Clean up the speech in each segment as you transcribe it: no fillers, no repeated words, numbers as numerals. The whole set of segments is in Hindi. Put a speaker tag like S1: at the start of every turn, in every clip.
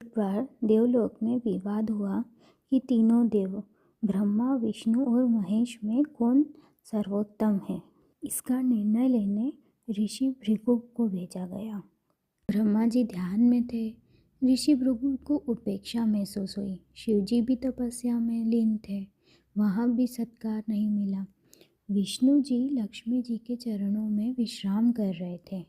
S1: एक बार देवलोक में विवाद हुआ कि तीनों देव ब्रह्मा, विष्णु और महेश में कौन सर्वोत्तम है। इसका निर्णय लेने ऋषि भृगु को भेजा गया। ब्रह्मा जी ध्यान में थे। ऋषि भृगु को उपेक्षा महसूस हुई। शिवजी भी तपस्या में लीन थे, वहाँ भी सत्कार नहीं मिला। विष्णु जी लक्ष्मी जी के चरणों में विश्राम कर रहे थे।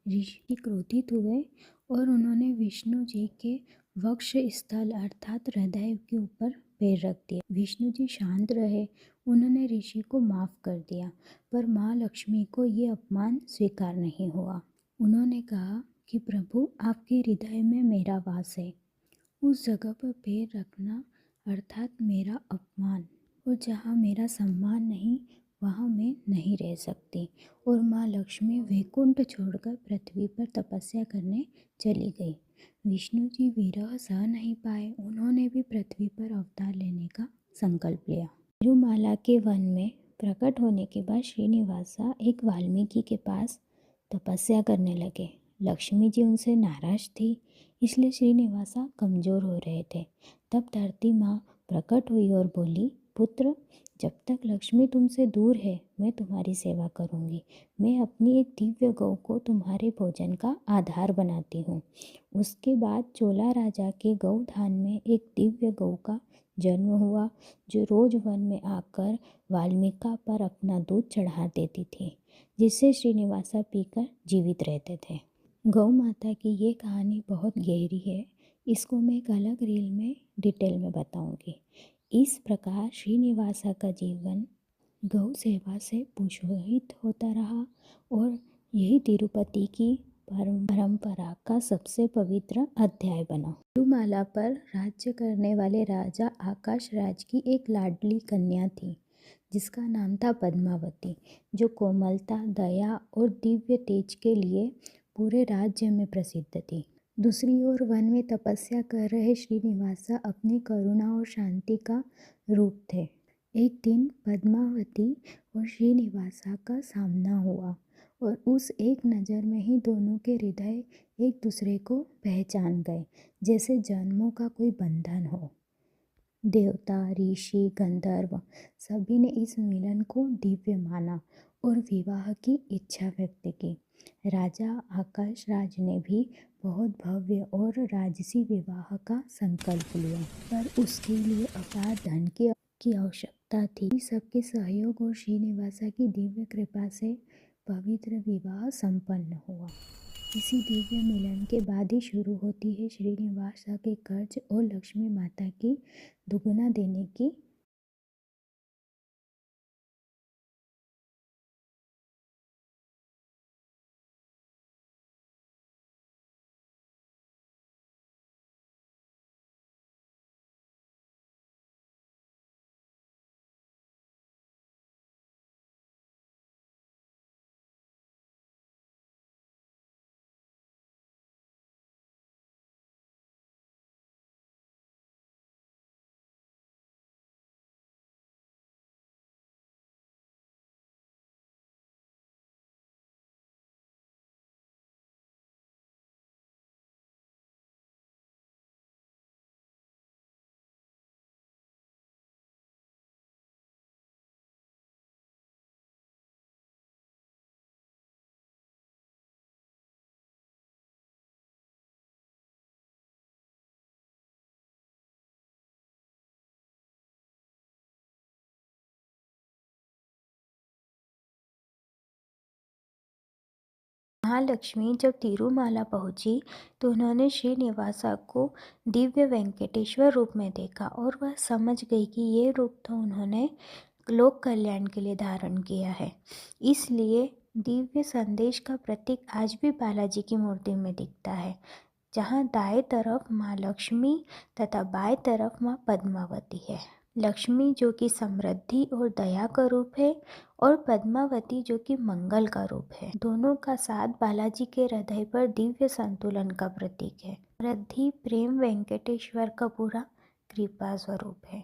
S1: ऋषि क्रोधित हुए और उन्होंने विष्णु जी के वक्ष स्थल अर्थात हृदय के ऊपर पैर रख दिया। विष्णु जी शांत रहे। उन्होंने ऋषि को माफ कर दिया, पर माँ लक्ष्मी को ये अपमान स्वीकार नहीं हुआ। उन्होंने कहा कि प्रभु, आपके हृदय में मेरा वास है। उस जगह पर पैर रखना अर्थात मेरा अपमान, और जहाँ मेरा सम्मान नहीं वहाँ मैं नहीं रह सकती। और माँ लक्ष्मी वैकुंठ छोड़कर पृथ्वी पर तपस्या करने चली गई। विष्णु जी विरह सह नहीं पाए। उन्होंने भी पृथ्वी पर अवतार लेने का संकल्प लिया। तिरुमाला के वन में प्रकट होने के बाद श्रीनिवासा एक वाल्मीकि के पास तपस्या करने लगे। लक्ष्मी जी उनसे नाराज थी, इसलिए श्रीनिवासा कमज़ोर हो रहे थे। तब धरती माँ प्रकट हुई और बोली, पुत्र, जब तक लक्ष्मी तुमसे दूर है मैं तुम्हारी सेवा करूँगी। मैं अपनी एक दिव्य गौ को तुम्हारे भोजन का आधार बनाती हूँ। उसके बाद चोला राजा के गौधान में एक दिव्य गौ का जन्म हुआ, जो रोज वन में आकर वाल्मीकि पर अपना दूध चढ़ा देती थी, जिससे श्रीनिवासा पीकर जीवित रहते थे। गौ माता की ये कहानी बहुत गहरी है। इसको मैं एक अलग रील में डिटेल में बताऊंगी। इस प्रकार श्रीनिवासा का जीवन गौ सेवा से पुष्पित होता रहा और यही तिरुपति की परंपरा का सबसे पवित्र अध्याय बना। तिरुमाला पर राज्य करने वाले राजा आकाश राज की एक लाडली कन्या थी, जिसका नाम था पद्मावती, जो कोमलता, दया और दिव्य तेज के लिए पूरे राज्य में प्रसिद्ध थी। दूसरी ओर वन में तपस्या कर रहे श्रीनिवासा अपनी करुणा और शांति का रूप थे। एक दिन पद्मावती और श्रीनिवासा का सामना हुआ और उस एक नज़र में ही दोनों के हृदय एक दूसरे को पहचान गए, जैसे जन्मों का कोई बंधन हो। देवता, ऋषि, गंधर्व सभी ने इस मिलन को दिव्य माना और विवाह की इच्छा व्यक्त की। राजा आकाश राज ने भी बहुत भव्य और राजसी विवाह का संकल्प लिया, पर उसके लिए अपार धन की आवश्यकता थी। सबके सहयोग और श्रीनिवासा की दिव्य कृपा से पवित्र विवाह संपन्न हुआ। इसी दिव्य मिलन के बाद ही शुरू होती है श्रीनिवासा के कर्ज और लक्ष्मी माता की दुगुना देने की। महालक्ष्मी जब तिरुमाला पहुंची तो उन्होंने श्रीनिवासा को दिव्य वेंकटेश्वर रूप में देखा और वह समझ गई कि ये रूप तो उन्होंने लोक कल्याण के लिए धारण किया है। इसलिए दिव्य संदेश का प्रतीक आज भी बालाजी की मूर्ति में दिखता है, जहाँ दाएं तरफ माँ लक्ष्मी तथा बाएं तरफ माँ पद्मावती है। लक्ष्मी जो कि समृद्धि और दया का रूप है और पद्मावती जो कि मंगल का रूप है। दोनों का साथ बालाजी के हृदय पर दिव्य संतुलन का प्रतीक है। समृद्धि, प्रेम वेंकटेश्वर का पूरा कृपा स्वरूप है।